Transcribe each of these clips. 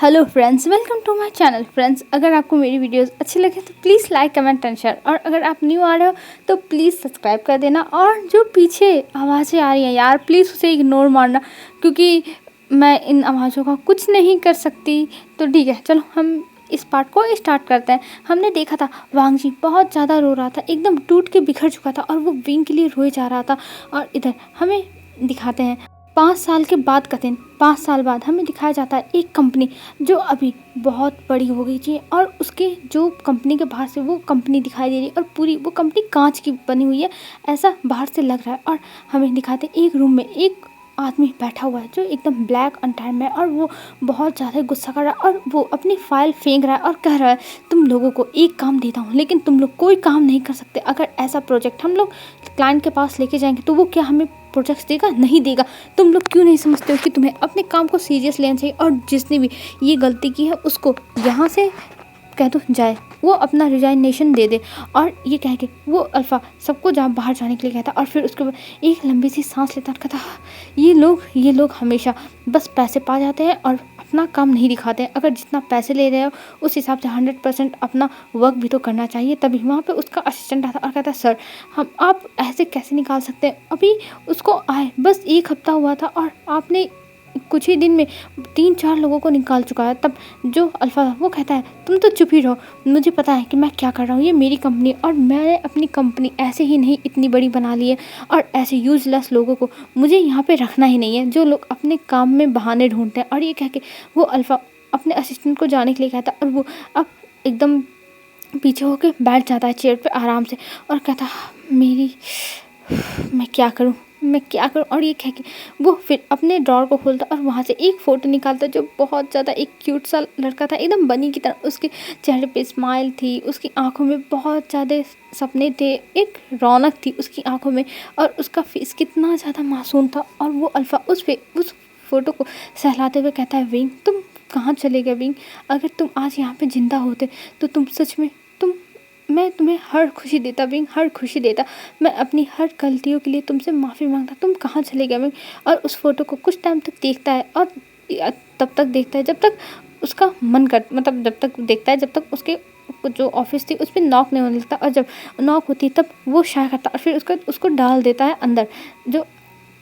Hello friends, welcome to my channel. Friends, अगर आपको मेरी वीडियोस अच्छी लगे तो please like comment and share, और अगर आप न्यू आ रहे हो तो प्लीज़ सब्सक्राइब कर देना। और जो पीछे आवाज़ें आ रही हैं यार, प्लीज़ उसे इग्नोर मारना, क्योंकि मैं इन आवाज़ों का कुछ नहीं कर सकती। तो ठीक है, चलो हम इस पार्ट को स्टार्ट करते हैं। हमने देखा था वांग जी बहुत ज़्यादा रो रहा था, एकदम टूट के बिखर चुका था और वो विंग के लिए रोए जा रहा था। और इधर हमें दिखाते हैं 5 साल के बाद का दिन। 5 साल बाद हमें दिखाया जाता है एक कंपनी जो अभी बहुत बड़ी हो गई थी, और उसके जो कंपनी के बाहर से वो कंपनी दिखाई दे रही है, और पूरी वो कंपनी कांच की बनी हुई है, ऐसा बाहर से लग रहा है। और हमें दिखाते हैं एक रूम में एक आदमी बैठा हुआ है जो एकदम ब्लैक अंटायर में है, और वो बहुत ज़्यादा गुस्सा कर रहा है, और वो अपनी फाइल फेंक रहा है और कह रहा है, तुम लोगों को एक काम देता हूँ लेकिन तुम लोग कोई काम नहीं कर सकते। अगर ऐसा प्रोजेक्ट हम लोग क्लाइंट के पास लेके जाएंगे तो वो क्या हमें प्रोजेक्ट्स देगा? नहीं देगा। तुम लोग क्यों नहीं समझते हो कि तुम्हें अपने काम को सीरियस लेना चाहिए, और जिसने भी ये गलती की है उसको यहाँ से कह दो जाए, वो अपना रिजाइनेशन दे दे। और ये कह के वो अल्फ़ा सबको जहाँ बाहर जाने के लिए कहता, और फिर उसके बाद एक लंबी सी सांस लेता और कहता, ये लोग हमेशा बस पैसे पा जाते हैं और अपना काम नहीं दिखाते हैं। अगर जितना पैसे ले रहे हो उस हिसाब से 100% अपना वर्क भी तो करना चाहिए। तभी वहाँ पे उसका असिस्टेंट आता और कहता, सर हम आप ऐसे कैसे निकाल सकते हैं? अभी उसको आए बस 1 हफ्ता हुआ था और आपने कुछ ही दिन में 3-4 लोगों को निकाल चुका है। तब जो अल्फ़ा था वो कहता है, तुम तो चुप ही रहो, मुझे पता है कि मैं क्या कर रहा हूँ, ये मेरी कंपनी, और मैंने अपनी कंपनी ऐसे ही नहीं इतनी बड़ी बना ली है, और ऐसे यूजलेस लोगों को मुझे यहाँ पे रखना ही नहीं है जो लोग अपने काम में बहाने ढूंढते हैं। और ये कह के वो अल्फ़ा अपने असिस्टेंट को जाने के लिए कहता, और वो अब एकदम पीछे होके बैठ जाता है चेयर पे आराम से, और कहता, मैं क्या करूँ, मैं क्या करूँ? और ये कह के वो फिर अपने ड्रॉर को खोलता और वहाँ से एक फ़ोटो निकालता जो बहुत ज़्यादा एक क्यूट सा लड़का था, एकदम बनी की तरह। उसके चेहरे पे स्माइल थी, उसकी आंखों में बहुत ज़्यादा सपने थे, एक रौनक थी उसकी आंखों में, और उसका फेस कितना ज़्यादा मासूम था। और वो अल्फ़ा उस फ़ोटो को सहलाते हुए कहता है, विंग तुम कहाँ चले गए विंग? अगर तुम आज यहाँ पे ज़िंदा होते तो तुम सच में मैं तुम्हें हर खुशी देता विंग, हर खुशी देता। मैं अपनी हर गलतियों के लिए तुमसे माफ़ी मांगता। तुम कहाँ चले गए विंग? और उस फोटो को कुछ टाइम तक देखता है, और तब तक देखता है जब तक उसका मन कर, मतलब जब तक देखता है जब तक उसके जो ऑफिस थी उस पर नॉक नहीं होने लगता, और जब नॉक होती तब वो शाय करता और फिर उसको डाल देता है अंदर,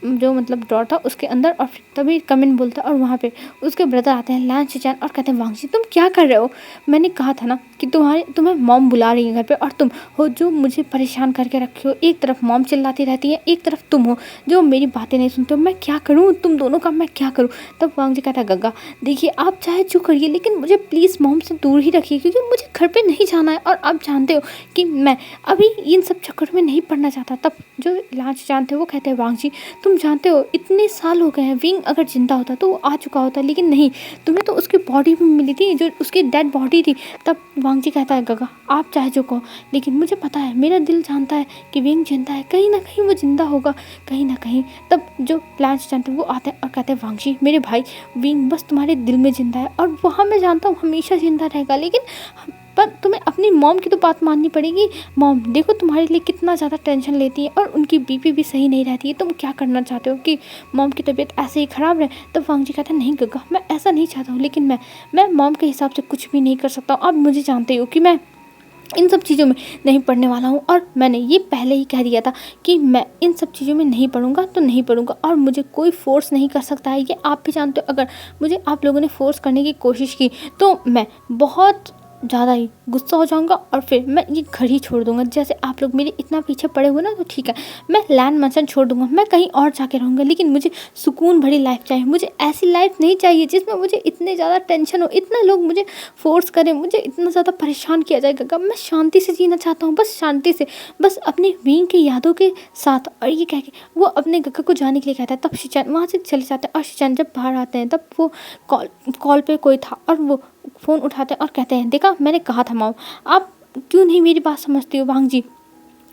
जो मतलब ड्रॉर था उसके अंदर। और फिर तभी कमिन बोलता है, और वहाँ पे उसके ब्रदर आते हैं लैन शिचान, और कहते हैं, वांग जी तुम क्या कर रहे हो? मैंने कहा था ना कि तुम्हें मॉम बुला रही है घर पे, और तुम हो जो मुझे परेशान करके रखे हो। एक तरफ मॉम चिल्लाती रहती है, एक तरफ तुम हो जो मेरी बातें नहीं सुनते हो। मैं क्या करूँ तुम दोनों का, मैं क्या करूँ? तब वांग जी कहता है, गग्गा देखिए आप चाहे जो करिए लेकिन मुझे प्लीज़ मॉम से दूर ही रखिए, क्योंकि मुझे घर पर नहीं जाना है, और आप जानते हो कि मैं अभी इन सब चक्कर में नहीं पड़ना चाहता। तब जो लैन शिचान थे वो कहते हैं, वांग जी तुम जानते हो इतने साल हो गए हैं, विंग अगर जिंदा होता तो वो आ चुका होता, लेकिन नहीं, तुम्हें तो उसकी बॉडी भी मिली थी, जो उसकी डेड बॉडी थी। तब वांग जी कहता है, गगा आप चाहे जो कहो, लेकिन मुझे पता है, मेरा दिल जानता है कि विंग जिंदा है, कहीं ना कहीं वो जिंदा होगा, कहीं ना कहीं। तब जो प्लान्स जानते हैं वो आते हैं और कहते हैं, वांग जी मेरे भाई, विंग बस तुम्हारे दिल में जिंदा है, और वहाँ मैं जानता हूँ हमेशा जिंदा रहेगा, लेकिन पर तुम्हें अपनी मॉम की तो बात माननी पड़ेगी। मॉम देखो तुम्हारे लिए कितना ज़्यादा टेंशन लेती है, और उनकी बीपी भी सही नहीं रहती है। तुम क्या करना चाहते हो कि मॉम की तबीयत ऐसे ही ख़राब रहे? तब वांग जी कहता है, नहीं गग्गा मैं ऐसा नहीं चाहता हूँ, लेकिन मैं मॉम के हिसाब से कुछ भी नहीं कर सकता हूँ। अब मुझे जानते हो कि मैं इन सब चीज़ों में नहीं पढ़ने वाला हूँ, और मैंने ये पहले ही कह दिया था कि मैं इन सब चीज़ों में नहीं पढ़ूंगा तो नहीं पढ़ूंगा, और मुझे कोई फोर्स नहीं कर सकता है, ये आप भी जानते हो। अगर मुझे आप लोगों ने फोर्स करने की कोशिश की तो मैं बहुत ज़्यादा ही गुस्सा हो जाऊंगा, और फिर मैं ये घर ही छोड़ दूंगा। जैसे आप लोग मेरे इतना पीछे पड़े हुए ना, तो ठीक है मैं लैंड मैंशन छोड़ दूंगा, मैं कहीं और जाके रहूँगा, लेकिन मुझे सुकून भरी लाइफ चाहिए। मुझे ऐसी लाइफ नहीं चाहिए जिसमें मुझे इतने ज़्यादा टेंशन हो, इतना लोग मुझे फोर्स करें, मुझे इतना ज़्यादा परेशान किया जाएगा। मैं शांति से जीना चाहता हूँ, बस शांति से, बस अपनी विंग की यादों के साथ। और ये कह के वो अपने गग्गा को जाने के लिए कहता है। तब शिचान वहाँ से चले जाते हैं, और शिचान जब बाहर आते हैं तब वो कॉल पे कोई था, और वो फ़ोन उठाते हैं और कहते हैं, देखा मैंने कहा था मॉम, आप क्यों नहीं मेरी बात समझती हो?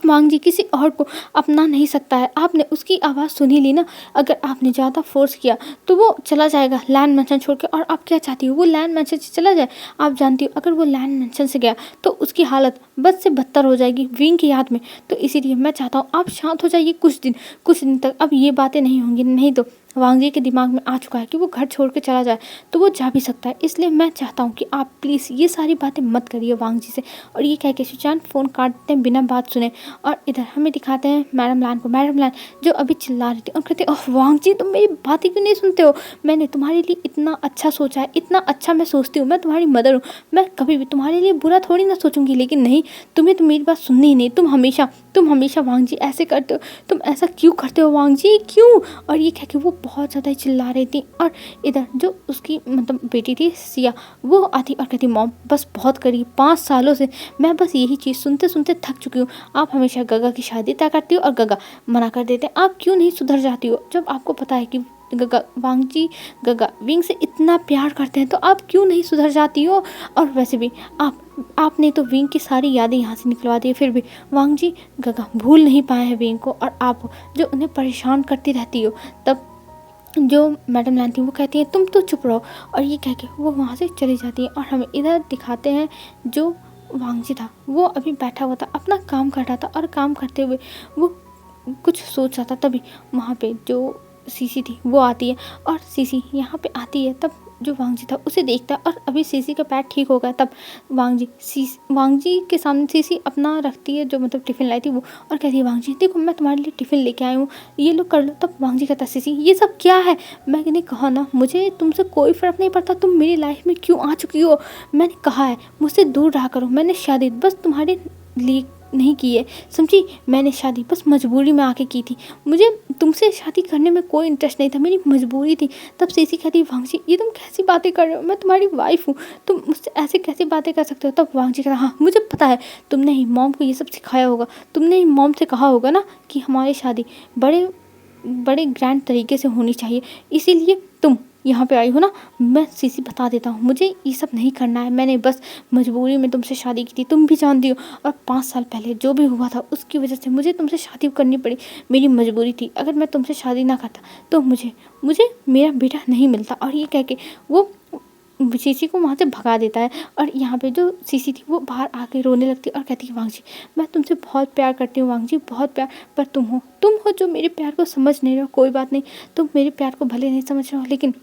वांग जी किसी और को अपना नहीं सकता है, आपने उसकी आवाज़ सुनी ली ना। अगर आपने ज़्यादा फोर्स किया तो वो चला जाएगा लैंड मैंशन छोड़ के, और आप क्या चाहती हो वो लैंड मैंशन से चला जाए? आप जानती हो अगर वो लैंड मैंशन से गया तो उसकी हालत बद से बदतर हो जाएगी विंग की याद में। तो इसीलिए मैं चाहता हूँ आप शांत हो जाइए कुछ दिन तक, अब ये बातें नहीं होंगी, नहीं तो वांग जी के दिमाग में आ चुका है कि वो घर छोड़ के चला जाए तो वो जा भी सकता है, इसलिए मैं चाहता हूँ कि आप प्लीज़ ये सारी बातें मत करिए वांग जी से। और ये कह के सुजान फ़ोन काट देते हैं बिना बात सुने। और इधर हमें दिखाते हैं मैडम लान को, मैडम लान जो अभी चिल्ला रही थी और कहते ओह वांग जी, तुम मेरी बातें क्यों नहीं सुनते हो? मैंने तुम्हारे लिए इतना अच्छा सोचा है, इतना अच्छा मैं सोचती हूँ, मैं तुम्हारी मदर हूँ, मैं कभी भी तुम्हारे लिए बुरा थोड़ी ना सोचूंगी। लेकिन नहीं, तुम्हें तो मेरी बात सुननी ही नहीं। तुम हमेशा वांग जी ऐसे करते हो, तुम ऐसा क्यों करते हो वांग जी, क्यों? और ये कह के वो बहुत ज़्यादा चिल्ला रही थी। और इधर जो उसकी मतलब बेटी थी सिया, वो आती और कहती मॉम बस बहुत करी, 5 सालों से मैं बस यही चीज़ सुनते सुनते थक चुकी हूँ। आप हमेशा गगा की शादी तय करती हो और गगा मना कर देते हैं। आप क्यों नहीं सुधर जाती हो? जब आपको पता है कि गगा वांग जी गगा विंग से इतना प्यार करते हैं तो आप क्यों नहीं सुधर जाती हो? और वैसे भी आपने तो विंग की सारी यादें यहाँ से निकलवा दी, फिर भी वांग जी गगा भूल नहीं पाए हैं विंग को, और आप जो उन्हें परेशान करती रहती हो। तब जो मैडम लान थी वो कहती है तुम तो चुप रहो, और ये कह के वो वहाँ से चली जाती है। और हमें इधर दिखाते हैं जो वांग जी था वो अभी बैठा हुआ था, अपना काम कर रहा था, और काम करते हुए वो कुछ सोच रहा था। तभी वहाँ पे जो सीसी थी वो आती है, और सीसी यहाँ पे आती है। तब जो वांग जी था उसे देखता है, और अभी सीसी का पैर ठीक हो गया। तब वांग जी के सामने सीसी अपना रखती है जो मतलब टिफ़िन लाई थी वो, और कहती है वांग जी देखो मैं तुम्हारे लिए टिफ़िन लेके आई हूँ, ये लो कर लो। तब वांग जी कहता है सीसी ये सब क्या है? मैंने कहा ना मुझे तुमसे कोई फ़र्क नहीं पड़ता, तुम मेरी लाइफ में क्यों आ चुकी हो? मैंने कहा है मुझसे दूर रहा करो। मैंने शादी बस तुम्हारे लिए नहीं की है, समझी? मैंने शादी बस मजबूरी में आके की थी, मुझे तुमसे शादी करने में कोई इंटरेस्ट नहीं था, मेरी मजबूरी थी। तब सीसी कहती वांग जी ये तुम कैसी बातें कर रहे हो? मैं तुम्हारी वाइफ हूँ, तुम मुझसे ऐसे कैसी बातें कर सकते हो? तब वांग जी कहता हाँ मुझे पता है, तुमने ही मॉम को ये सब सिखाया होगा, तुमने ही मॉम से कहा होगा ना कि हमारी शादी बड़े बड़े ग्रैंड तरीके से होनी चाहिए, इसीलिए तुम यहाँ पे आई हो ना। मैं सीसी बता देता हूँ, मुझे ये सब नहीं करना है, मैंने बस मजबूरी में तुमसे शादी की थी, तुम भी जानती हो। और 5 साल पहले जो भी हुआ था उसकी वजह से मुझे तुमसे शादी करनी पड़ी, मेरी मजबूरी थी। अगर मैं तुमसे शादी ना करता तो मुझे मेरा बेटा नहीं मिलता। और ये कह के वो सीसी को वहाँ से भगा देता है। और यहाँ पे जो सीसी थी वो बाहर आके रोने लगती है और कहती है वांग जी मैं तुमसे बहुत प्यार करती हूँ वांग जी, बहुत प्यार, पर तुम हो जो मेरे प्यार को समझ नहीं रहे हो। कोई बात नहीं, तुम मेरे प्यार को भले नहीं समझ रहे हो, लेकिन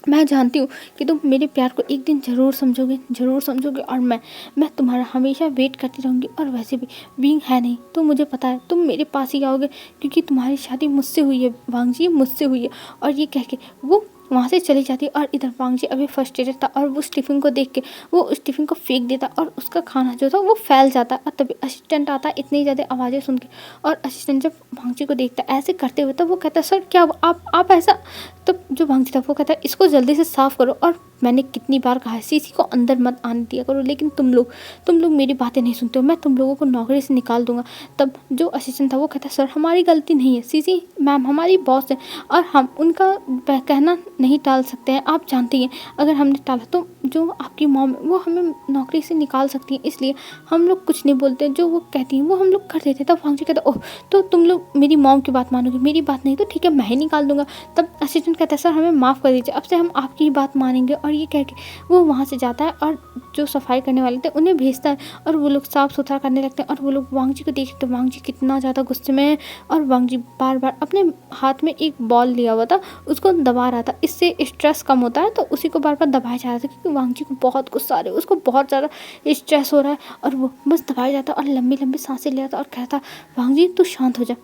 मैं जानती हूँ कि तुम मेरे प्यार को एक दिन ज़रूर समझोगे। और मैं तुम्हारा हमेशा वेट करती रहूँगी। और वैसे भी विंग है नहीं तो मुझे पता है तुम मेरे पास ही आओगे, क्योंकि तुम्हारी शादी मुझसे हुई है वांग जी, मुझसे हुई है। और ये कह के वो वहाँ से चली जाती है। और इधर वांग जी अभी फ्रस्ट्रेटेड था, और वो उस टिफ़िन को देख के वो उस टिफ़िन को फेंक देता, और उसका खाना जो था वो फैल जाता। और तभी असिस्टेंट आता है इतनी ज़्यादा आवाज़ें सुन के, और असिस्टेंट जब वांग जी को देखता है ऐसे करते हुए, तब वो कहता है सर क्या हुआ? आप ऐसा। तब जो वांग जी था वो कहता है इसको जल्दी से साफ़ करो, और मैंने कितनी बार कहा है सीसी को अंदर मत आने दिया करो, लेकिन तुम लोग मेरी बातें नहीं सुनते हो, मैं तुम लोगों को नौकरी से निकाल दूंगा। तब जो असिस्टेंट था वो कहता है सर हमारी गलती नहीं है, सीसी मैम हमारी बॉस है, और हम उनका कहना नहीं टाल सकते हैं। आप जानती हैं अगर हमने टाला तो जो आपकी मॉम है वो हमें नौकरी से निकाल सकती है, इसलिए हम लोग कुछ नहीं बोलते, जो वो कहती हैं वो हम लोग कर देते हैं। तब वांग जी कहता है ओह तो तुम लोग मेरी मॉम की बात मानोगे, मेरी बात नहीं तो ठीक है मैं ही निकाल दूंगा। तब असिस्टेंट कहता है सर हमें माफ़ कर दीजिए, अब से हम आपकी ही बात मानेंगे। और ये कह के वो वहाँ से जाता है, और जो सफाई करने वाले थे उन्हें भेजता है, और वो लोग साफ़ सुथरा करने लगते हैं। और वो लोग वांग जी को देखते वांग जी कितना ज़्यादा गुस्से में है, और वांग जी बार बार अपने हाथ में एक बॉल लिया हुआ था उसको दबा रहा था, इससे स्ट्रेस कम होता है तो उसी को बार बार दबाया जा रहा था, क्योंकि वांग जी को बहुत गुस्सा आ रहा है, उसको बहुत ज़्यादा स्ट्रेस हो रहा है। और वो बस दबाया जाता और लंबी लंबी सांसें ले आता और कहता वांग जी तू शांत हो जा,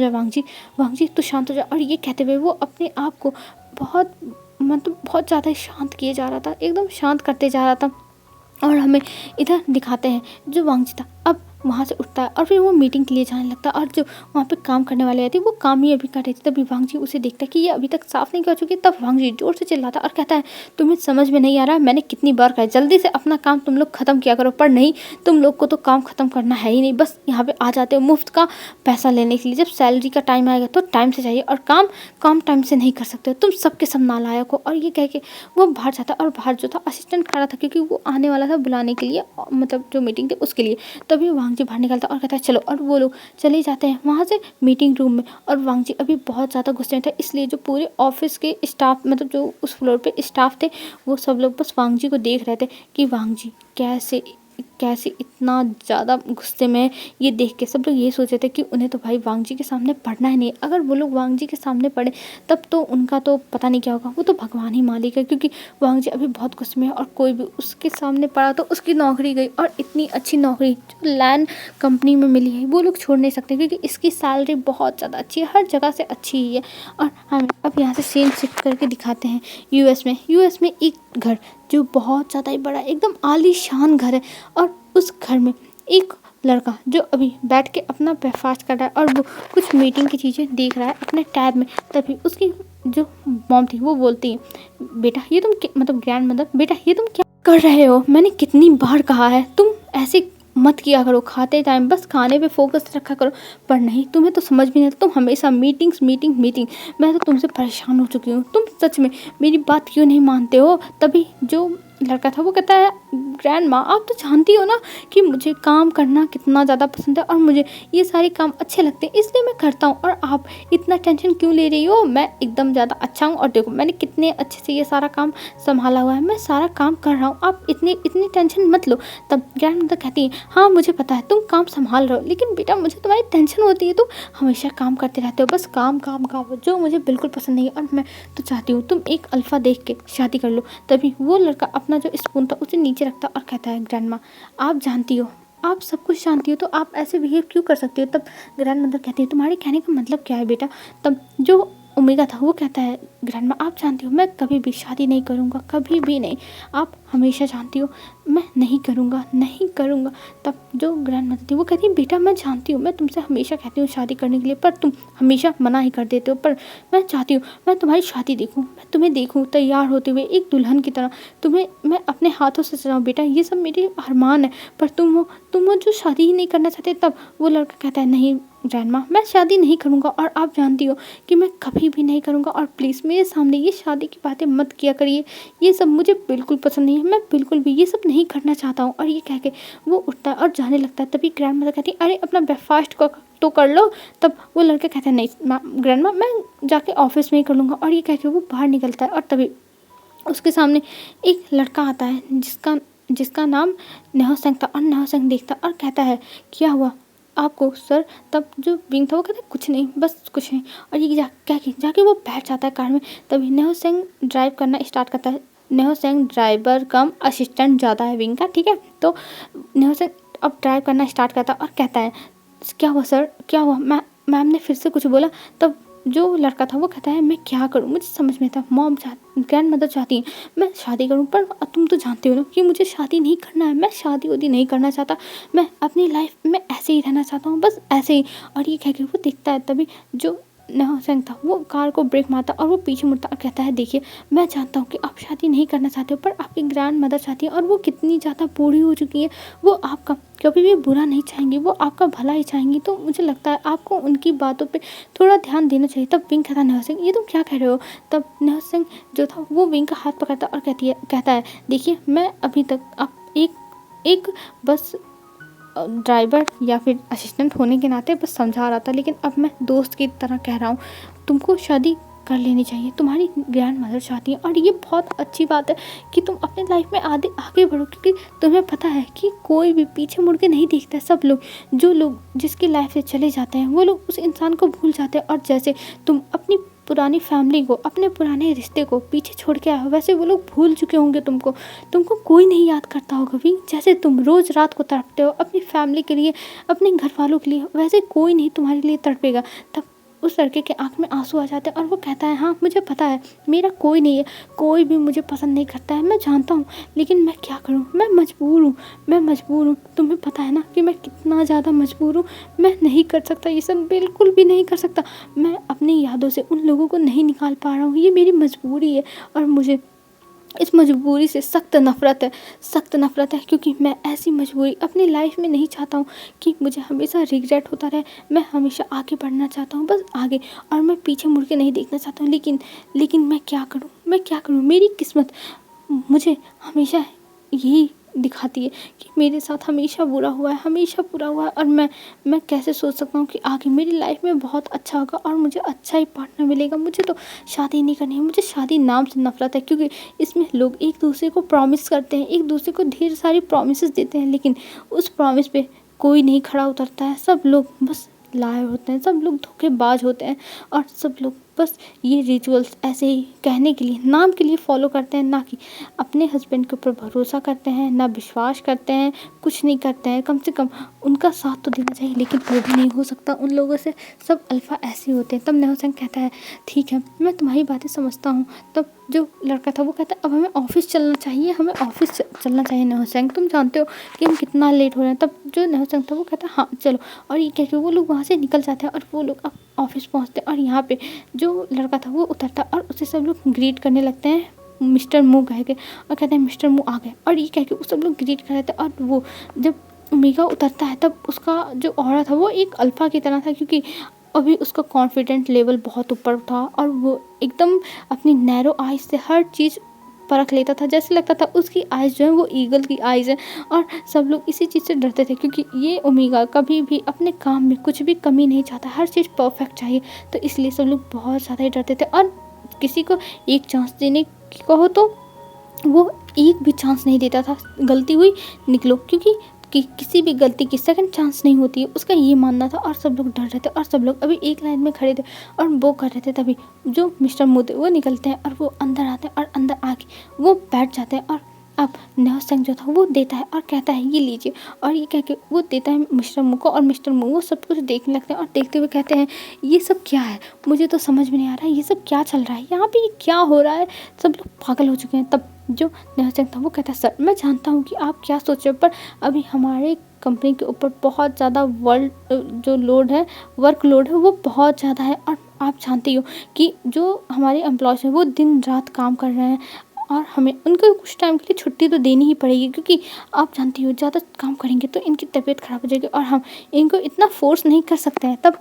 वांग जी तू शांत हो जा। और ये कहते हुए वो अपने आप को बहुत मतलब बहुत ज़्यादा शांत किए जा रहा था, एकदम शांत करते जा रहा था। और हमें इधर दिखाते हैं जो वांग जी था अब वहाँ से उठता है, और फिर वो मीटिंग के लिए जाने लगता है। और जो वहाँ पे काम करने वाले आए थे वो काम ही अभी कर रहे थे, तभी वांग जी उसे देखता है कि ये अभी तक साफ़ नहीं कर चुकी। तब वांग जी जोर से चिल्लाता और कहता है तुम्हें समझ में नहीं आ रहा, मैंने कितनी बार कहा जल्दी से अपना काम तुम लोग ख़त्म किया करो, पर नहीं, तुम लोग को तो काम ख़त्म करना है ही नहीं, बस यहाँ पे आ जाते हो मुफ्त का पैसा लेने के लिए। जब सैलरी का टाइम आएगा तो टाइम से चाहिए, और काम टाइम से नहीं कर सकते, तुम सबके सब नालायक हो। और ये कह के वो बाहर जाता, और बाहर जो था असिस्टेंट खड़ा था, क्योंकि वो आने वाला था बुलाने के लिए, मतलब जो मीटिंग थी उसके लिए। तभी वांग जी बाहर निकलता और कहता है चलो, और वो लोग चले जाते हैं वहाँ से मीटिंग रूम में। और वांग जी अभी बहुत ज़्यादा गुस्से में था, इसलिए जो पूरे ऑफिस के स्टाफ मतलब जो उस फ्लोर पे स्टाफ थे वो सब लोग बस वांग जी को देख रहे थे कि वांग जी कैसे कैसे इतना ज़्यादा गुस्से में ये देख के। सब लोग ये सोच रहे थे कि उन्हें तो भाई वांग जी के सामने पढ़ना ही नहीं, अगर वो लोग वांग जी के सामने पढ़े तब तो उनका तो पता नहीं क्या होगा, वो तो भगवान ही मालिक है। क्योंकि वांग जी अभी बहुत गुस्से में है और कोई भी उसके सामने पड़ा तो उसकी नौकरी गई, और इतनी अच्छी नौकरी जो लैंड कंपनी में मिली है वो लोग छोड़ नहीं सकते, क्योंकि इसकी सैलरी बहुत ज़्यादा अच्छी है, हर जगह से अच्छी ही है। और हमें अब यहाँ से सीन शिफ्ट करके दिखाते हैं यूएस में एक घर जो बहुत ज़्यादा ही बड़ा एकदम आलीशान घर है, और उस घर में एक लड़का जो अभी बैठ के अपना ब्रेकफास्ट कर रहा है और वो कुछ मीटिंग की चीज़ें देख रहा है अपने टैब में। तभी उसकी जो मॉम थी वो बोलती है, बेटा ये तुम मतलब ग्रैंड मदर, बेटा ये तुम क्या कर रहे हो? मैंने कितनी बार कहा है तुम ऐसे मत किया करो, खाते टाइम बस खाने पे फोकस रखा करो। पर नहीं, तुम्हें तो समझ भी नहीं आता, तुम हमेशा मीटिंग्स मीटिंग मीटिंग। मैं तो तुमसे परेशान हो चुकी हूँ, तुम सच में मेरी बात क्यों नहीं मानते हो? तभी जो लड़का था वो कहता है, ग्रैंड माँ आप तो जानती हो ना कि मुझे काम करना कितना ज़्यादा पसंद है और मुझे ये सारे काम अच्छे लगते हैं, इसलिए मैं करता हूँ। और आप इतना टेंशन क्यों ले रही हो? मैं एकदम ज़्यादा अच्छा हूँ, और देखो मैंने कितने अच्छे से ये सारा काम संभाला हुआ है, मैं सारा काम कर रहा हूँ, आप इतनी टेंशन मत लो। तब ग्रैंड मदर कहती है, हाँ मुझे पता है तुम काम संभाल रहे हो, लेकिन बेटा मुझे तुम्हारी टेंशन होती है, तुम हमेशा काम करते रहते हो, बस काम काम काम, जो मुझे बिल्कुल पसंद नहीं है। और मैं तो चाहती हूँ तुम एक अल्फ़ा देख के शादी कर लो। तभी वो लड़का अपना जो स्पून था उसे नीचे रखता और कहता है, ग्रैंड माँ आप जानती हो, आप सब कुछ जानती हो, तो आप ऐसे बिहेव क्यों कर सकती हो? तब ग्रैंड मदर कहती है, तुम्हारे कहने का मतलब क्या है बेटा? तब जो ओमेगा था वो कहता है, ग्रैंड माँ आप जानती हो मैं कभी भी शादी नहीं करूँगा, कभी भी नहीं, आप हमेशा जानती हो मैं नहीं करूँगा नहीं करूँगा। तब जो ग्रैंड मदर थी वो कहती है, बेटा मैं जानती हूँ, मैं तुमसे हमेशा कहती हूँ शादी करने के लिए, पर तुम हमेशा मना ही कर देते हो। पर मैं चाहती हूँ मैं तुम्हारी शादी देखूँ, मैं तुम्हें देखूँ तैयार होते हुए एक दुल्हन की तरह, तुम्हें मैं अपने हाथों से सजाऊँ। बेटा ये सब मेरे अरमान है, पर तुम हो जो शादी ही नहीं करना चाहते। तब वो लड़का कहता है, नहीं ग्रैंड माँ मैं शादी नहीं करूँगा, और आप जानती हो कि मैं कभी भी नहीं करूँगा, और प्लीज़ मेरे सामने ये शादी की बातें मत किया करिए, ये सब मुझे बिल्कुल पसंद नहीं है, मैं बिल्कुल भी ये सब नहीं करना चाहता हूँ। और ये कह के वो उठता है और जाने लगता है। तभी ग्रैंड मदर कहती है, अरे अपना ब्रेकफास्ट तो कर लो। तब वो लड़का कहता है, नहीं ग्रैंड माँ मैं जाके ऑफिस में ही कर लूँगा। और ये कह के वो बाहर निकलता है, और तभी उसके सामने एक लड़का आता है जिसका नाम नेहोसेंग था। और नेहोसेंग देखता और कहता है, क्या हुआ आपको सर? तब जो विंग था वो कहता है, कुछ नहीं बस कुछ नहीं। और ये जाके वो बैठ जाता है कार में। तभी नेहोसेंग ड्राइव करना स्टार्ट करता है। नेहोसेंग ड्राइवर कम असिस्टेंट ज़्यादा है विंग का, ठीक है। तो नेहोसेंग अब ड्राइव करना स्टार्ट करता और कहता है, क्या हुआ सर, क्या हुआ? मैम ने फिर से कुछ बोला। तब जो लड़का था वो कहता है, मैं क्या करूँ, मुझे समझ में था, ग्रैंड मदर चाहती है मैं शादी करूँ, पर तुम तो जानते हो ना कि मुझे शादी नहीं करना है, मैं शादी वादी नहीं करना चाहता, मैं अपनी लाइफ में ऐसे ही रहना चाहता हूँ, बस ऐसे ही। और ये कह के वो दिखता है। तभी जो नेहोसेंग था वो कार को ब्रेक मारता और वो पीछे मुड़ता और कहता है, देखिए मैं जानता हूँ कि आप शादी नहीं करना चाहते हो, पर आपकी ग्रैंड मदर चाहती है, और वो कितनी ज़्यादा बूढ़ी हो चुकी है, वो आपका कभी भी बुरा नहीं चाहेंगी, वो आपका भला ही चाहेंगी। तो मुझे लगता है आपको उनकी बातों पे थोड़ा ध्यान देना चाहिए। तब विंग कहता है, नेहोसेंग ये तुम क्या कह रहे हो? तब नेहोसेंग जो था वो विंग का हाथ पकड़ता और कहता है, देखिए मैं अभी तक आप एक बस ड्राइवर या फिर असिस्टेंट होने के नाते बस समझा रहा था, लेकिन अब मैं दोस्त की तरह कह रहा हूँ, तुमको शादी कर लेनी चाहिए, तुम्हारी ग्रैंड मदर चाहती है। और ये बहुत अच्छी बात है कि तुम अपने लाइफ में आगे बढ़ो, क्योंकि तुम्हें पता है कि कोई भी पीछे मुड़ के नहीं देखता है। सब लोग जो लोग जिसकी लाइफ से चले जाते हैं वो लोग उस इंसान को भूल जाते हैं। और जैसे तुम अपनी पुरानी फैमिली को, अपने पुराने रिश्ते को पीछे छोड़ के आए हो, वैसे वो लोग भूल चुके होंगे तुमको कोई नहीं याद करता होगा भी। जैसे तुम रोज़ रात को तड़पते हो अपनी फैमिली के लिए, अपने घर वालों के लिए, वैसे कोई नहीं तुम्हारे लिए तड़पेगा। तब उस लड़के के आँख में आंसू आ जाते हैं और वो कहता है, हाँ मुझे पता है मेरा कोई नहीं है, कोई भी मुझे पसंद नहीं करता है, मैं जानता हूँ, लेकिन मैं क्या करूँ, मैं मजबूर हूँ। तुम्हें पता है ना कि मैं कितना ज़्यादा मजबूर हूँ, मैं नहीं कर सकता ये सब, बिल्कुल भी नहीं कर सकता। मैं अपनी यादों से उन लोगों को नहीं निकाल पा रहा हूँ, ये मेरी मजबूरी है। और मुझे इस मजबूरी से सख्त नफ़रत है, क्योंकि मैं ऐसी मजबूरी अपनी लाइफ में नहीं चाहता हूँ कि मुझे हमेशा रिग्रेट होता रहे। मैं हमेशा आगे बढ़ना चाहता हूँ, बस आगे, और मैं पीछे मुड़ के नहीं देखना चाहता हूँ। लेकिन मैं क्या करूँ, मेरी किस्मत मुझे हमेशा यही दिखाती है कि मेरे साथ हमेशा बुरा हुआ है, हमेशा बुरा हुआ है, और मैं कैसे सोच सकता हूँ कि आगे मेरी लाइफ में बहुत अच्छा होगा और मुझे अच्छा ही पार्टनर मिलेगा, मुझे तो शादी नहीं करनी है, मुझे शादी नाम से नफरत है। क्योंकि इसमें लोग एक दूसरे को प्रॉमिस करते हैं, एक दूसरे को ढेर सारी प्रॉमिसेस देते हैं, लेकिन उस प्रॉमिस पे कोई नहीं खड़ा उतरता है। सब लोग बस लाए होते हैं, सब लोग धोखेबाज होते हैं, और सब लोग बस ये रिचुअल्स ऐसे ही कहने के लिए, नाम के लिए फॉलो करते हैं, ना कि अपने हस्बैंड के ऊपर भरोसा करते हैं, ना विश्वास करते हैं, कुछ नहीं करते हैं। कम से कम उनका साथ तो देना चाहिए, लेकिन वो भी नहीं हो सकता उन लोगों से। सब अल्फ़ा ऐसे होते हैं। तब नेहा कहता है ठीक है, मैं तुम्हारी बातें समझता हूँ। तब जो लड़का था वो कहता है अब हमें ऑफिस चलना चाहिए, हमें ऑफिस चलना चाहिए नेहा, तुम जानते हो कि हम कितना लेट हो रहे हैं। तब जो नेहा था वो कहता है हाँ चलो, और ये कह के वो लोग वहाँ से निकल जाते हैं, और वो लोग अब ऑफिस पहुँचते हैं। और यहाँ पे जो लड़का था वो उतरता और उसे सब लोग ग्रीट करने लगते हैं मिस्टर मू कह के, और कहते हैं मिस्टर मू आ गए, और ये कह के वो सब लोग ग्रीट कर रहे थे। और वो जब ओमेगा उतरता है तब उसका जो ऑरा था वो एक अल्फ़ा की तरह था, क्योंकि अभी उसका कॉन्फिडेंट लेवल बहुत ऊपर था, और वो एकदम अपनी नैरो आइज से हर चीज़ परख लेता था। जैसे लगता था उसकी आइज़ जो है वो ईगल की आइज़ है, और सब लोग इसी चीज़ से डरते थे, क्योंकि ये ओमेगा कभी भी अपने काम में कुछ भी कमी नहीं चाहता, हर चीज़ परफेक्ट चाहिए। तो इसलिए सब लोग बहुत ज़्यादा ही डरते थे, और किसी को एक चांस देने की कहो तो वो एक भी चांस नहीं देता था। गलती हुई निकलो, क्योंकि कि किसी भी गलती की सेकंड चांस नहीं होती है, उसका ये मानना था। और सब लोग डर रहे थे, और सब लोग अभी एक लाइन में खड़े थे और वो कर रहे थे। तभी जो मिस्टर मोदी वो निकलते हैं और वो अंदर आते हैं, और अंदर आके वो बैठ जाते हैं। और अब नेहा सिंह जो था वो देता है और कहता है ये लीजिए, और ये कह के वो देता है मिस्टर मू को, और मिस्टर मू वो सब कुछ देखने लगते हैं, और देखते हुए कहते हैं ये सब क्या है, मुझे तो समझ में नहीं आ रहा है, ये सब क्या चल रहा है, यहाँ पे ये क्या हो रहा है, सब लोग पागल हो चुके हैं। तब जो नेहा सिंह था वो कहता है सर मैं जानता हूँ कि आप क्या सोच रहे हो, पर अभी हमारे कंपनी के ऊपर बहुत ज़्यादा जो लोड है, वर्क लोड है वो बहुत ज़्यादा है, और आप जानती हो कि जो हमारे एम्प्लॉयज़ हैं वो दिन रात काम कर रहे हैं, और हमें उनको कुछ टाइम के लिए छुट्टी तो देनी ही पड़ेगी, क्योंकि आप जानती हो ज़्यादा काम करेंगे तो इनकी तबीयत ख़राब हो जाएगी, और हम इनको इतना फोर्स नहीं कर सकते हैं। तब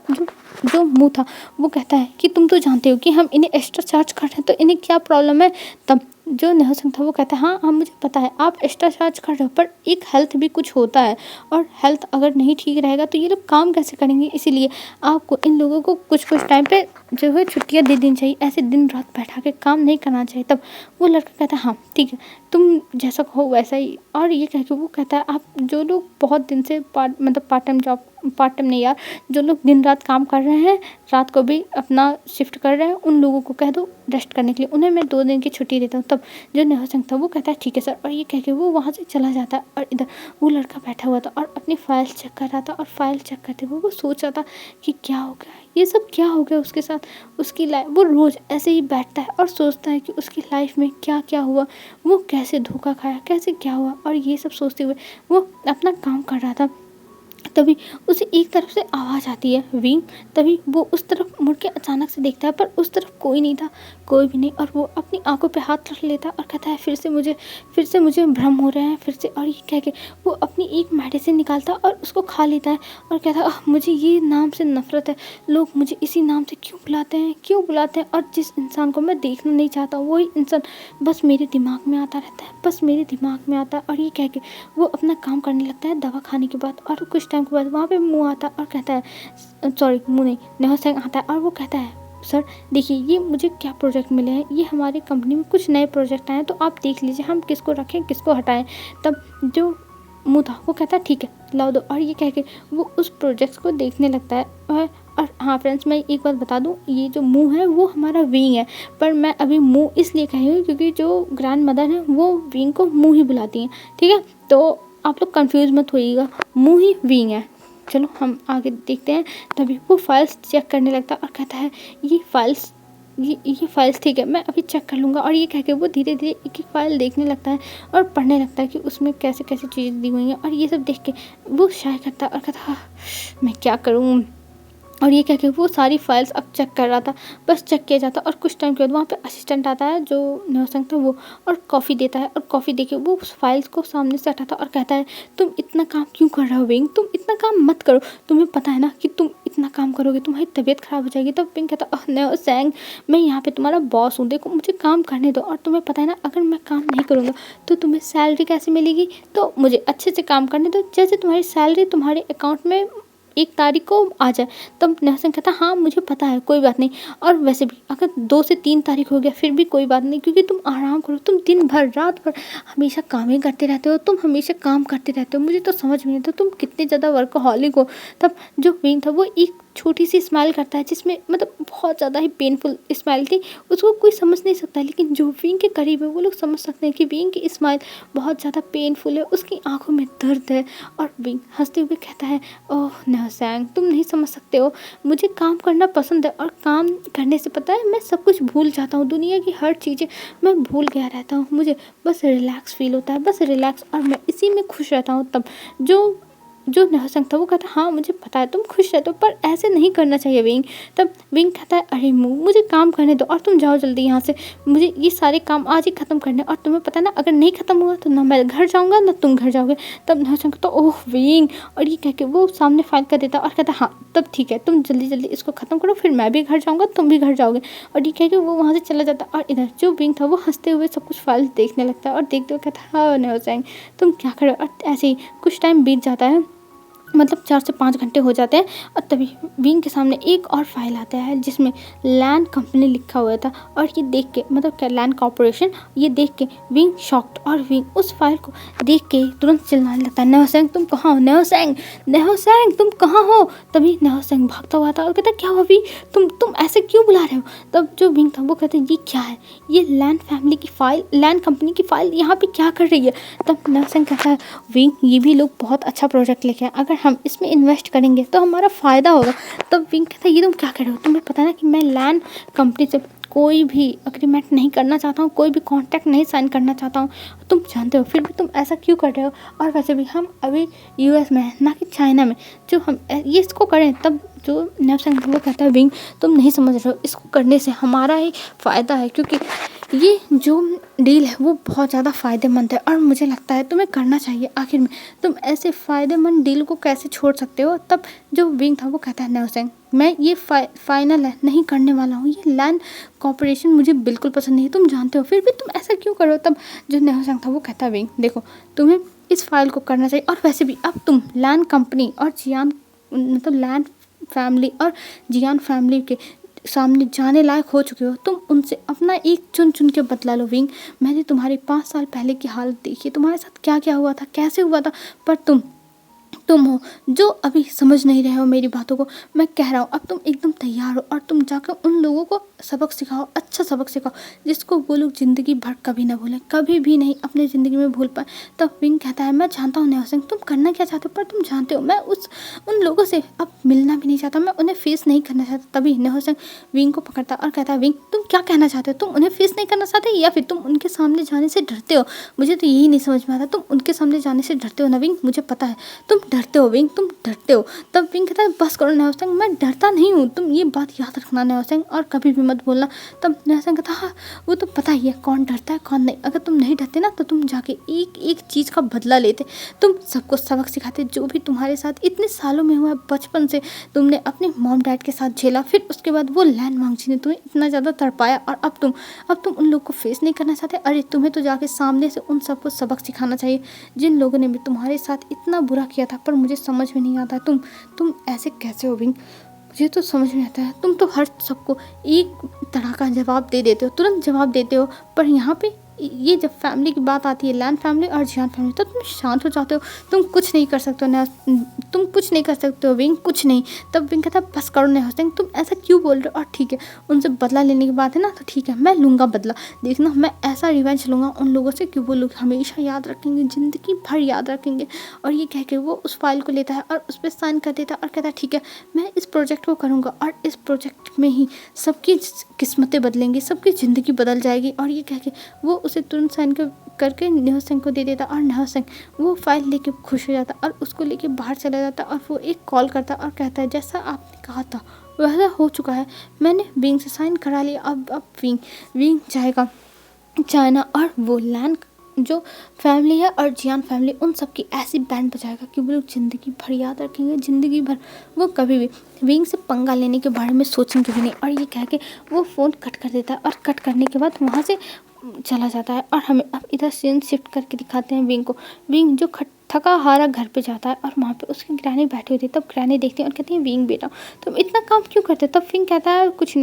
जो मुँह था वो कहता है कि तुम तो जानते हो कि हम इन्हें एक्स्ट्रा चार्ज कर रहे हैं, तो इन्हें क्या प्रॉब्लम है। तब जो नेहा सिंह था वो कहता है हाँ हाँ मुझे पता है आप एक्स्ट्रा चार्ज कर रहे हो, पर एक हेल्थ भी कुछ होता है, और हेल्थ अगर नहीं ठीक रहेगा तो ये लोग काम कैसे करेंगे, इसीलिए आपको इन लोगों को कुछ टाइम पे जो है छुट्टियाँ दे देनी चाहिए, ऐसे दिन रात बैठा के काम नहीं करना चाहिए। तब वो लड़का कहता है हाँ ठीक है, तुम जैसा कहो वैसा ही। और ये कह के वो कहता है आप जो लोग बहुत दिन से पार्ट टाइम नहीं यार, जो लोग दिन रात काम कर रहे हैं, रात को भी अपना शिफ्ट कर रहे हैं, उन लोगों को कह दो रेस्ट करने के लिए, उन्हें मैं 2 दिन की छुट्टी देता हूँ। तब जो नेहा सिंह था वो कहता है ठीक है सर, और ये कह के वो वहाँ से चला जाता है। और इधर वो लड़का बैठा हुआ था और अपनी फाइल चेक कर रहा था, और फाइल चेक करते हुए वो सोच रहा था कि क्या हो गया, ये सब क्या हो गया उसके साथ, उसकी लाइफ। वो रोज़ ऐसे ही बैठता है और सोचता है कि उसकी लाइफ में क्या क्या हुआ, वो कैसे धोखा खाया, कैसे क्या हुआ, और ये सब सोचते हुए वो अपना काम कर रहा था। तभी उसे एक तरफ से आवाज़ आती है विंग। तभी वो उस तरफ मुड़ के अचानक से देखता है, पर उस तरफ कोई नहीं था, कोई भी नहीं। और वो अपनी आंखों पे हाथ रख लेता है और कहता है फिर से मुझे भ्रम हो रहे हैं फिर से। और ये कह के वो अपनी एक मेडिसिन निकालता है और उसको खा लेता है, और कहता है मुझे ये नाम से नफरत है, लोग मुझे इसी नाम से क्यों बुलाते हैं, और जिस इंसान को मैं देखना नहीं चाहता वही इंसान बस मेरे दिमाग में आता रहता है, बस मेरे दिमाग में आता है। और ये कह के वो अपना काम करने लगता है दवा खाने के बाद। और कुछ टाइम के बाद वहाँ पे मुँह आता है और कहता है सॉरी मुँह नहीं, नेहा सिंह आता है, और वो कहता है सर देखिए ये मुझे क्या प्रोजेक्ट मिले हैं, ये हमारी कंपनी में कुछ नए प्रोजेक्ट आए हैं, तो आप देख लीजिए हम किसको रखें किसको हटाएं। तब जो मुँह था वो कहता है ठीक है लाओ दो, और ये कह के वो उस प्रोजेक्ट को देखने लगता है। और हाँ फ्रेंड्स मैं एक बात बता दूं, ये जो मुँह है वो हमारा विंग है, पर मैं अभी मुँह इसलिए कही हूँ क्योंकि जो ग्रैंड मदर है वो विंग को मुँह ही बुलाती हैं, ठीक है। तो आप लोग कंफ्यूज मत होइएगा, मुँह ही विंग है। चलो हम आगे देखते हैं। तभी वो फाइल्स चेक करने लगता है और कहता है ये फाइल्स ठीक है मैं अभी चेक कर लूँगा। और ये कह के वो धीरे धीरे एक एक फाइल देखने लगता है और पढ़ने लगता है कि उसमें कैसे कैसे चीज़ें दी हुई हैं। और ये सब देख के वो शाय करता है और कहता है मैं क्या करूँ, और ये कह के वो सारी फाइल्स अब चेक कर रहा था, बस चेक किया जाता। और कुछ टाइम के बाद वहाँ पे असिस्टेंट आता है जो न्योसेंग था वो, और कॉफ़ी देता है। और कॉफ़ी देके वो उस फाइल्स को सामने से हटाता और कहता है, तुम इतना काम क्यों कर रहे हो विंग, तुम इतना काम मत करो, तुम्हें पता है ना कि तुम इतना काम करोगे तुम्हारी तबीयत खराब हो जाएगी। तब विंग कहता न्योसेंग, मैं यहाँ पे तुम्हारा बॉस हूँ, देखो मुझे काम करने दो। और तुम्हें पता है ना अगर मैं काम नहीं करूँगा तो तुम्हें सैलरी कैसे मिलेगी, तो मुझे अच्छे से काम करने दो, जैसे तुम्हारी सैलरी तुम्हारे अकाउंट में 1 तारीख को आ जाए। तब न्यासन कहता हाँ मुझे पता है, कोई बात नहीं। और वैसे भी अगर 2 से 3 तारीख हो गया फिर भी कोई बात नहीं, क्योंकि तुम आराम करो, तुम दिन भर रात भर हमेशा काम ही करते रहते हो, तुम हमेशा काम करते रहते हो, मुझे तो समझ में नहीं आता तुम कितने ज़्यादा वर्कहॉलिक हो। तब जो विंग था वो एक छोटी सी स्माइल करता है, जिसमें मतलब बहुत ज़्यादा ही पेनफुल स्माइल थी, उसको कोई समझ नहीं सकता, लेकिन जो विंग के करीब है वो लोग समझ सकते हैं कि विंग की स्माइल बहुत ज़्यादा पेनफुल है, उसकी आंखों में दर्द है। और विंग हंसते हुए कहता है, ओह न्योसेंग, तुम नहीं समझ सकते हो, मुझे काम करना पसंद है, और काम करने से पता है मैं सब कुछ भूल जाता हूँ, दुनिया की हर चीज़ें मैं भूल गया रहता हूँ, मुझे बस रिलैक्स फील होता है, बस रिलैक्स, और मैं इसी में खुश रहता हूँ। तब जो जो न्योसेंग था वो कहता है, हाँ मुझे पता है तुम खुश रहते हो, पर ऐसे नहीं करना चाहिए विंग। तब विंग कहता है, अरे मुझे काम करने दो और तुम जाओ जल्दी यहाँ से, मुझे ये सारे काम आज ही ख़त्म करने, और तुम्हें पता है ना अगर नहीं ख़त्म हुआ तो ना मैं घर जाऊँगा ना तुम घर जाओगे। तब न्योसेंग कहता, ओह विंग, और ये कह के वो सामने फाइल कर देता और कहता, हाँ तब ठीक है, तुम जल्दी जल्दी इसको ख़त्म करो, फिर मैं भी घर जाऊँगा तुम भी घर जाओगे। और ये कह के वो वहाँ से चला जाता। और इधर जो विंग था वो हंसते हुए सब कुछ फाइल देखने लगता है, और देखते हुए कहता, हाँ न्योसेंग तुम क्या करो। और ऐसे ही कुछ टाइम बीत जाता है, मतलब 4 से 5 घंटे हो जाते हैं, और तभी विंग के सामने एक और फाइल आता है जिसमें लैंड कंपनी लिखा हुआ था। और ये देख के, मतलब क्या, लैंड कॉर्पोरेशन, ये देख के विंग शॉक्ड, और विंग उस फाइल को देख के तुरंत चिल्लाने लगता है, न्योसेंग तुम कहाँ हो, न्योसेंग न्योसेंग तुम कहाँ हो। तभी न्योसेंग भागता हुआ था और कहता, क्या हुआ भी, तुम ऐसे क्यों बुला रहे हो। तब जो विंग था वो कहते, ये क्या है, ये लैंड फैमिली की फ़ाइल, लैंड कंपनी की फ़ाइल यहाँ पे क्या कर रही है। तब न्योसेंग कहता है, विंग ये भी लोग बहुत अच्छा प्रोजेक्ट लेके आए, अगर हम इसमें इन्वेस्ट करेंगे तो हमारा फ़ायदा होगा। तब विंग कहता है, ये तुम क्या कर रहे हो, तुम्हें पता है ना कि मैं लैंड कंपनी से कोई भी एग्रीमेंट नहीं करना चाहता हूँ, कोई भी कॉन्ट्रैक्ट नहीं साइन करना चाहता हूँ, तुम जानते हो, फिर भी तुम ऐसा क्यों कर रहे हो। और वैसे भी हम अभी यूएस में हैं ना कि चाइना में, जो हम ये इसको करें। तब जो न्योसेंग वो कहता है, विंग तुम नहीं समझ रहे हो, इसको करने से हमारा ही फ़ायदा है, क्योंकि ये जो डील है वो बहुत ज़्यादा फ़ायदेमंद है, और मुझे लगता है तुम्हें करना चाहिए। आखिर में तुम ऐसे फ़ायदेमंद डील को कैसे छोड़ सकते हो। तब जो विंग था वो कहता है, न्योसेंग मैं ये फाइनल है, नहीं करने वाला हूँ, ये लैंड कॉर्पोरेशन मुझे बिल्कुल पसंद नहीं है, तुम जानते हो, फिर भी तुम ऐसा क्यों करो। तब जो न्योसेंग था वो कहता है, विंग देखो तुम्हें इस फाइल को करना चाहिए, और वैसे भी अब तुम लैंड कंपनी और जियान, मतलब लैंड फैमिली और जियान फैमिली के सामने जाने लायक हो चुके हो, तुम उनसे अपना एक चुन चुन के बदला लो। विंग मैंने तुम्हारी 5 साल पहले की हालत देखी, तुम्हारे साथ क्या क्या हुआ था, कैसे हुआ था, पर तुम हो जो अभी समझ नहीं रहे हो मेरी बातों को। मैं कह रहा हूँ अब तुम एकदम तैयार हो, और तुम जाकर उन लोगों को सबक सिखाओ, अच्छा सबक सिखाओ, जिसको वो लोग ज़िंदगी भर कभी ना भूलें, कभी भी नहीं अपनी ज़िंदगी में भूल पाए। तब विंग कहता है, मैं जानता हूँ न्योसेंग तुम करना क्या चाहते हो, पर तुम जानते हो मैं उन लोगों से अब मिलना भी नहीं चाहता, मैं उन्हें फेस नहीं करना चाहता। तभी न्योसेंग विंग को पकड़ता और कहता है, विंग तुम क्या कहना चाहते हो, तुम उन्हें फेस नहीं करना चाहते, या फिर तुम उनके सामने जाने से डरते हो। मुझे तो यही नहीं समझ में आता, तुम उनके सामने जाने से डरते हो ना विंग, मुझे पता है तुम डरते हो विंग, तुम डरते हो। तब विंग कहता है, बस करो न्योसेंग, मैं डरता नहीं हूँ, तुम ये बात याद रखना न्योसेंग, और कभी भी मत बोलना। तब न्योसेंग कहता, हाँ वो तो पता ही है कौन डरता है कौन नहीं, अगर तुम नहीं डरते ना तो तुम जाके एक एक चीज़ का बदला लेते, तुम सबको सबक सिखाते, जो भी तुम्हारे साथ इतने सालों में हुआ, बचपन से तुमने अपने मॉम डैड के साथ झेला, फिर उसके बाद वो लैंड मांगजी ने तुम्हें इतना ज़्यादा तड़पाया, और अब तुम उन लोग को फेस नहीं करना चाहते। अरे तुम्हें तो जाके सामने से उन सबको सबक सिखाना चाहिए, जिन लोगों ने भी तुम्हारे साथ इतना बुरा किया था, पर मुझे समझ में नहीं आता तुम ऐसे कैसे हो विंग, मुझे तो समझ में आता है तुम तो हर सबको एक तरह का जवाब दे देते हो, तुरंत जवाब देते हो, पर यहाँ पे ये जब फैमिली की बात आती है, लैंड फैमिली और जियान फैमिली, तो तुम शांत हो जाते हो, तुम कुछ नहीं कर सकते हो ना, तुम कुछ नहीं कर सकते हो विंग, कुछ नहीं। तब विंग कहता, बस करो न्योसेंग, तुम ऐसा क्यों बोल रहे हो, और ठीक है उनसे बदला लेने की बात है ना, तो ठीक है मैं लूँगा बदला, देखना मैं ऐसा रिवेंज लूँगा उन लोगों से कि वो लोग हमेशा याद रखेंगे, ज़िंदगी भर याद रखेंगे। और ये कह के वो उस फाइल को लेता है और उस पर साइन कर देता है, और कहता है, ठीक है मैं इस प्रोजेक्ट को करूँगा, और इस प्रोजेक्ट में ही सबकी किस्मतें बदलेंगी, सबकी ज़िंदगी बदल जाएगी। और ये कह के वो उसे तुरंत साइन करके नेहा सिंह को दे देता और नेहा सिंह वो फाइल लेके खुश हो जाता और उसको लेके बाहर चला जाता और वो एक कॉल करता और कहता है जैसा आपने कहा था वैसा हो चुका है, मैंने विंग से साइन करा लिया, अब विंग जाएगा चाइना और वो लैन जो फैमिली है और जियान फैमिली उन सब की ऐसी बैंड बजाएगा कि वो लोग ज़िंदगी भर याद रखेंगे, ज़िंदगी भर वो कभी भी विंग से पंगा लेने के बारे में सोचेंगे भी नहीं। और ये कह के वो फ़ोन कट कर देता है और कट करने के बाद वहाँ से चला जाता है। और हमें अब इधर सीन शिफ्ट करके दिखाते हैं विंग को। विंग जो थका हारा घर पे जाता है और वहाँ पे उसकी ग्रैनी बैठी होती है। तब ग्रैनी देखती है और कहती है विंग बेटा तुम इतना काम क्यों करते? तब विंग कहता है कुछ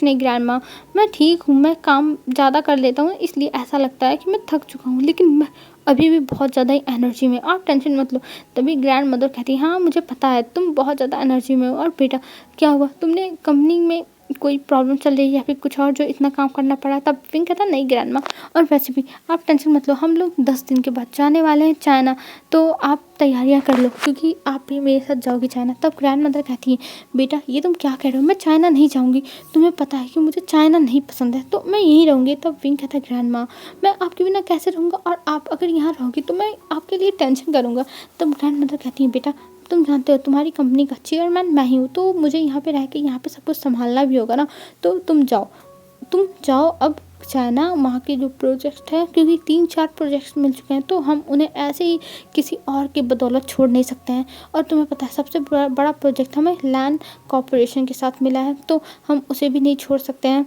नहीं ग्रैंड माँ, मैं ठीक हूँ, मैं काम ज़्यादा कर लेता हूँ इसलिए ऐसा लगता है कि मैं थक चुका हूँ, लेकिन मैं अभी भी बहुत ज़्यादा एनर्जी में, आप टेंशन मत लो। तभी ग्रैंड मदर कहती है हाँ मुझे पता है तुम बहुत ज़्यादा एनर्जी में हो। और बेटा क्या हुआ, तुमने कंपनी में कोई प्रॉब्लम चल रही है या फिर कुछ और जो इतना काम करना पड़ा? तब विंग कहता नहीं ग्रैंड माँ, और वैसे भी आप टेंशन मत लो, हम लोग 10 दिन के बाद जाने वाले हैं चाइना, तो आप तैयारियां कर लो क्योंकि आप भी मेरे साथ जाओगी चाइना। तब ग्रैंड मदर कहती है बेटा ये तुम क्या कह रहे हो, मैं चाइना नहीं जाऊँगी, तुम्हें पता है कि मुझे चाइना नहीं पसंद है, तो मैं यहीं रहूँगी। तब विंग कहता है ग्रैंड माँ मैं आपके बिना कैसे रहूँगा, और आप अगर यहाँ रहोगी तो मैं आपके लिए टेंशन करूँगा। तब ग्रैंड मदर कहती है बेटा तुम जानते हो तुम्हारी कंपनी का चेयरमैन मैं ही हूँ, तो मुझे यहाँ पे रह के यहाँ पे सब कुछ संभालना भी होगा ना, तो तुम जाओ अब चाइना, वहाँ के जो प्रोजेक्ट है, क्योंकि 3-4 प्रोजेक्ट्स मिल चुके हैं तो हम उन्हें ऐसे ही किसी और की बदौलत छोड़ नहीं सकते हैं। और तुम्हें पता है सबसे बड़ा प्रोजेक्ट हमें लैंड कॉर्पोरेशन के साथ मिला है, तो हम उसे भी नहीं छोड़ सकते हैं,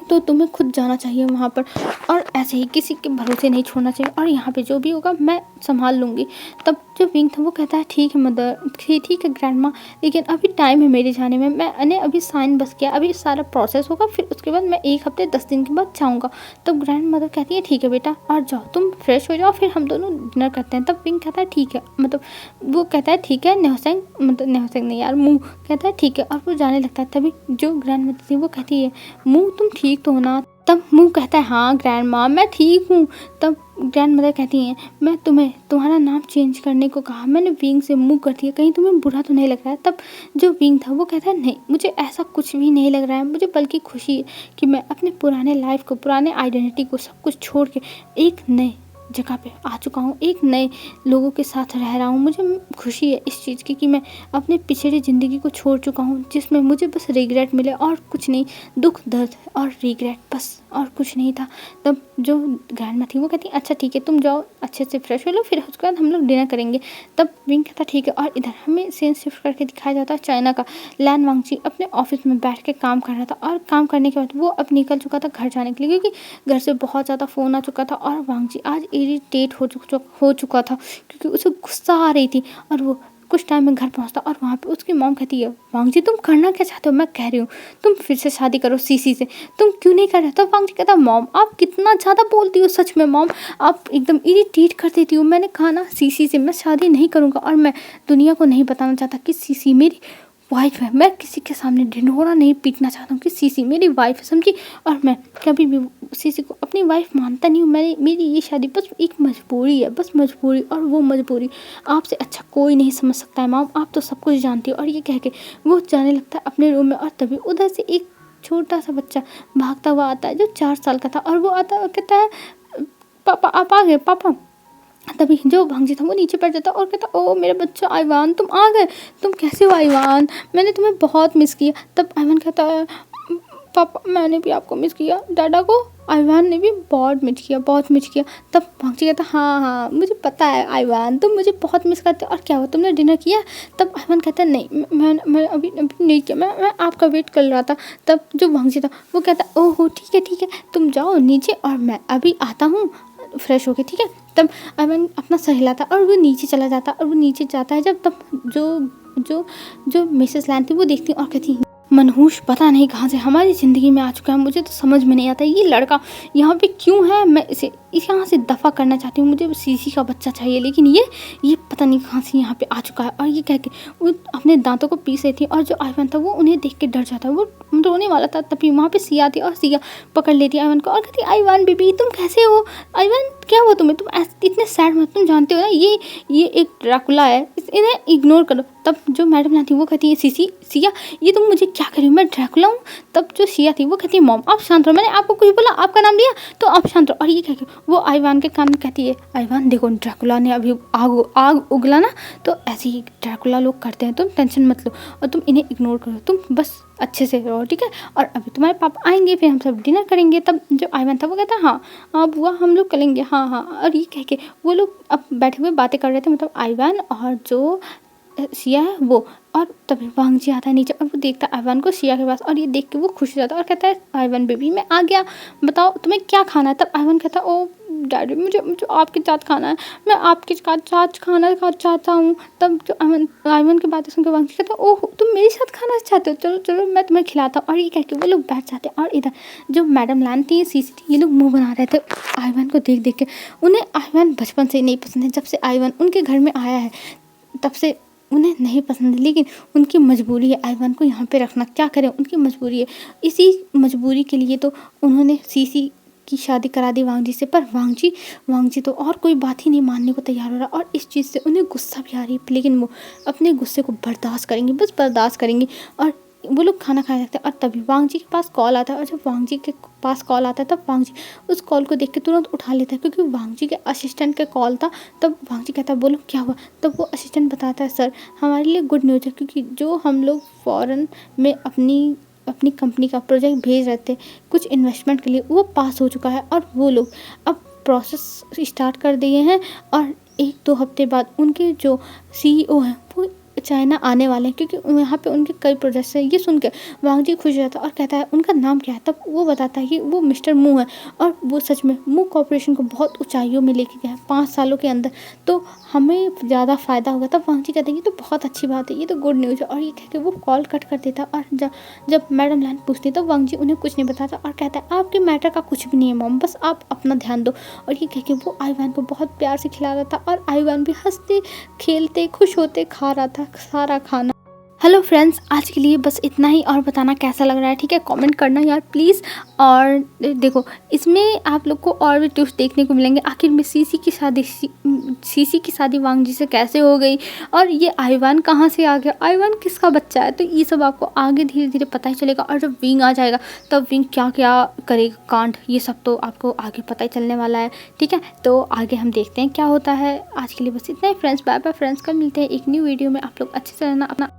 तो तुम्हें खुद जाना चाहिए वहाँ पर, और ऐसे ही किसी के भरोसे नहीं छोड़ना चाहिए, और यहाँ पे जो भी होगा मैं संभाल लूँगी। तब जो विंग था वो कहता है ठीक है मदर, ठीक है ग्रैंड माँ, लेकिन अभी टाइम है मेरे जाने में, मैंने अभी साइन बस किया, अभी सारा प्रोसेस होगा, फिर उसके बाद मैं 1 हफ्ते 10 दिन के बाद जाऊँगा। तब ग्रैंड मदर कहती है ठीक है बेटा, और जाओ तुम फ्रेश हो जाओ, फिर हम दोनों डिनर करते हैं। तब विंग कहता है ठीक है, मतलब वो कहता है ठीक है, नेहा नहीं यार, मुँह कहता है ठीक है, और वो जाने लगता है। तभी जो ग्रैंड मदर थी वो कहती है मुँह तुम ठीक तो हो ना? तब मुँह कहता है हाँ ग्रैंड माँ मैं ठीक हूँ। तब ग्रैंड मदर कहती हैं मैं तुम्हें तुम्हारा नाम चेंज करने को कहा, मैंने विंग से मुँह कर दिया, कहीं तुम्हें बुरा तो नहीं लग रहा है? तब जो विंग था वो कहता है नहीं मुझे ऐसा कुछ भी नहीं लग रहा है, मुझे बल्कि खुशी है कि मैं अपने पुराने लाइफ को, पुराने आइडेंटिटी को सब कुछ छोड़ के एक नए जगह पे आ चुका हूँ, एक नए लोगों के साथ रह रहा हूँ। मुझे खुशी है इस चीज़ की कि मैं अपने पिछड़ी ज़िंदगी को छोड़ चुका हूँ जिसमें मुझे बस रिग्रेट मिले और कुछ नहीं, दुख दर्द और रिग्रेट बस, और कुछ नहीं था। तब जो ग्रैंड माँ थी वो कहती अच्छा ठीक है तुम जाओ अच्छे से फ्रेश हो लो, फिर उसके बाद हम लोग डिनर करेंगे। तब विंग कहता ठीक है, और इधर हमें सीन शिफ्ट करके दिखाया जाता है चाइना का। लैन वांगची अपने ऑफिस में बैठ के काम कर रहा था, और काम करने के बाद वो अब निकल चुका था घर जाने के लिए, क्योंकि घर से बहुत ज़्यादा फ़ोन आ चुका था और वांगची आज इरिटेट हो चुका था क्योंकि उसे गुस्सा आ रही थी। और वो कुछ टाइम में घर पहुंचता और वहाँ पे उसकी मॉम कहती है वांगजी तुम करना क्या चाहते हो? मैं कह रही हूँ तुम फिर से शादी करो सीसी से, तुम क्यों नहीं कर रहे? तो वांगजी कहता मॉम आप कितना ज़्यादा बोलती हो, सच में मॉम आप एकदम इरिटेट कर देती हो, मैंने कहा ना सीसी से मैं शादी नहीं करूँगा, और मैं दुनिया को नहीं बताना चाहता कि सीसी मेरी वाइफ है, मैं किसी के सामने ढिंढोरा नहीं पीटना चाहता हूँ कि सीसी मेरी वाइफ है, समझी? और मैं कभी भी सीसी को अपनी वाइफ मानता नहीं हूँ, मेरी ये शादी बस एक मजबूरी है, बस मजबूरी, और वो मजबूरी आपसे अच्छा कोई नहीं समझ सकता है मॉम, आप तो सब कुछ जानती हो। और ये कह के वो जाने लगता है अपने रूम में, और तभी उधर से एक छोटा सा बच्चा भागता हुआ आता है जो 4 साल का था, और वो आता है कहता है पापा आप आ गए पापा। तभी जो भांजी था वो नीचे बैठ जाता और कहता ओ मेरा बच्चा आइवान तुम आ गए, तुम कैसे हो आइवान, मैंने तुम्हें बहुत मिस किया। तब आइवान कहता है पापा मैंने भी आपको मिस किया, डाडा को आइवान ने भी बहुत मिस किया। तब भांजी कहता हाँ मुझे पता है आइवान तुम मुझे बहुत मिस करते हो, और क्या हुआ तुमने डिनर किया? तब आइवान कहता नहीं मैं अभी नहीं किया, मैं आपका वेट कर रहा था। तब जो भांजी था वो कहता ओहो ठीक है तुम जाओ नीचे और मैं अभी आता हूँ फ्रेश होके, ठीक है? तब अमन अपना सहलाता और वो नीचे चला जाता, और वो नीचे जाता है जब तब जो मिसेस लैन थी वो देखती और कहती मनहूस पता नहीं कहाँ से हमारी ज़िंदगी में आ चुका है, मुझे तो समझ में नहीं आता ये लड़का यहाँ पे क्यों है, मैं इसे इस यहाँ से दफ़ा करना चाहती हूँ, मुझे सीसी का बच्चा चाहिए। लेकिन ये पता नहीं कहाँ से यहाँ पे आ चुका है। और ये कह के वो अपने दांतों को पीस रही थी और जो आइवन था वो उन्हें देख के डर जाता है, वो रोने वाला था। तभी वहाँ पे सिया थी और सिया पकड़ लेती है आइवन को और कहती है, आइवन बेबी तुम कैसे हो? आइवन क्या हुआ तुम्हें? तुम ऐसे इतने सैड मत, तुम जानते हो ना ये एक ड्रैकुला है, इन्हें इग्नोर करो। तब जो मैडम ना थी वो कहती है, सिया ये तुम मुझे क्या कर रही हो, मैं ड्रैकुला हूँ। तब जो सिया थी वो कहती है, मॉम आप शांत रहो, मैंने आपको कुछ बोला, आपका नाम लिया तो आप शांत रहो। और ये कह के वो आइवान के कान में कहती है, आइवान देखो ड्रैकुला ने अभी आग उगला ना, तो ऐसे ही ड्रैकुला लोग करते हैं, तुम टेंशन मत लो और तुम इन्हें इग्नोर करो, तुम बस अच्छे से रहो, ठीक है। और अभी तुम्हारे पापा आएंगे, फिर हम सब डिनर करेंगे। तब जो आइवान था वो कहता है, हाँ बुआ हम लोग करेंगे, हाँ। और ये कह के वो लोग अब बैठे हुए बातें कर रहे थे, मतलब आइवान और जो सिया है वो। और तभी वांग जी आता है नीचे और वो देखता है आइवान को सिया के पास, और ये देख के वो खुश हो जाता है और कहता है, आइवान बेबी मैं आ गया, बताओ तुम्हें क्या खाना है? तब आइवान कहता है, ओ डैडी मुझे आपके साथ खाना है, मैं आपके साथ खाना चाहता हूँ। तब जो आइवान की बातें सुनकर वांग जी कहता है, ओह तुम मेरे साथ खाना चाहते हो, चलो चलो मैं तुम्हें खिलाता हूँ। और ये कह के वो लोग बैठ जाते हैं। और इधर जो मैडम लान थी, सीसी थी, ये लोग मुँह बना रहे थे आइवान को देख के। उन्हें आइवान बचपन से ही नहीं पसंद है, जब से आइवान उनके घर में आया है तब से उन्हें नहीं पसंद है। लेकिन उनकी मजबूरी है आइवान को यहाँ पे रखना, क्या करें उनकी मजबूरी है। इसी मजबूरी के लिए तो उन्होंने सीसी की शादी करा दी वांग जी से। पर वांग जी तो और कोई बात ही नहीं मानने को तैयार हो रहा, और इस चीज़ से उन्हें गुस्सा भी आ रही है। लेकिन वो अपने गुस्से को बर्दाश्त करेंगी, बस बर्दाश्त करेंगी। और वो लोग खाना खाने लगते हैं। और तभी वांग जी के पास कॉल आता है, और जब वांग जी के पास कॉल आता है तब वांग जी उस कॉल को देख के तुरंत उठा लेता है, क्योंकि वांग जी के असिस्टेंट का कॉल था। तब वांग जी कहता है, बोलो क्या हुआ? तब वो असिस्टेंट बताता है, सर हमारे लिए गुड न्यूज़ है, क्योंकि जो हम लोग फ़ॉरेन में अपनी कंपनी का प्रोजेक्ट भेज रहे थे कुछ इन्वेस्टमेंट के लिए, वो पास हो चुका है और वो लोग अब प्रोसेस स्टार्ट कर दिए हैं। और 1-2 हफ्ते बाद उनके जो सीईओ हैं वो चाइना आने वाले हैं, क्योंकि यहाँ पे उनके कई प्रोजेक्ट्स हैं। ये सुन के वांग जी खुश हो जाता है और कहता है, उनका नाम क्या है? तब वो बताता है कि वो मिस्टर मू है, और वो सच में मू कॉर्पोरेशन को बहुत ऊंचाइयों में लेके गया है 5 सालों के अंदर, तो हमें ज़्यादा फ़ायदा होगा। तब वांग जी कहते हैं, ये तो बहुत अच्छी बात है, ये तो गुड न्यूज़ है। और ये कह के वो कॉल कट कर देता है। और जब मैडम लैन पूछती है तब वांग जी उन्हें कुछ नहीं बताता और कहता है, आपके मैटर का कुछ भी नहीं है मॉम, बस आप अपना ध्यान दो। और ये कह के वो आइवान को बहुत प्यार से खिला रहा था, और आइवान भी हंसते खेलते खुश होते खा रहा था सारा खाना। हेलो फ्रेंड्स, आज के लिए बस इतना ही। और बताना कैसा लग रहा है, ठीक है, कमेंट करना यार प्लीज़। और देखो इसमें आप लोग को और भी ट्विस्ट देखने को मिलेंगे, आखिर में सीसी की शादी वांग जी से कैसे हो गई, और ये आइवान कहाँ से आ गया, आइवान किसका बच्चा है, तो ये सब आपको आगे धीरे धीरे पता ही चलेगा। और जब विंग आ जाएगा तब विंग क्या क्या करेगा कांड, ये सब तो आपको आगे पता ही चलने वाला है, ठीक है। तो आगे हम देखते हैं क्या होता है। आज के लिए बस इतना ही फ्रेंड्स, बाय बाय फ्रेंड्स, कल मिलते हैं एक न्यू वीडियो में। आप लोग अच्छे से रहना, अपना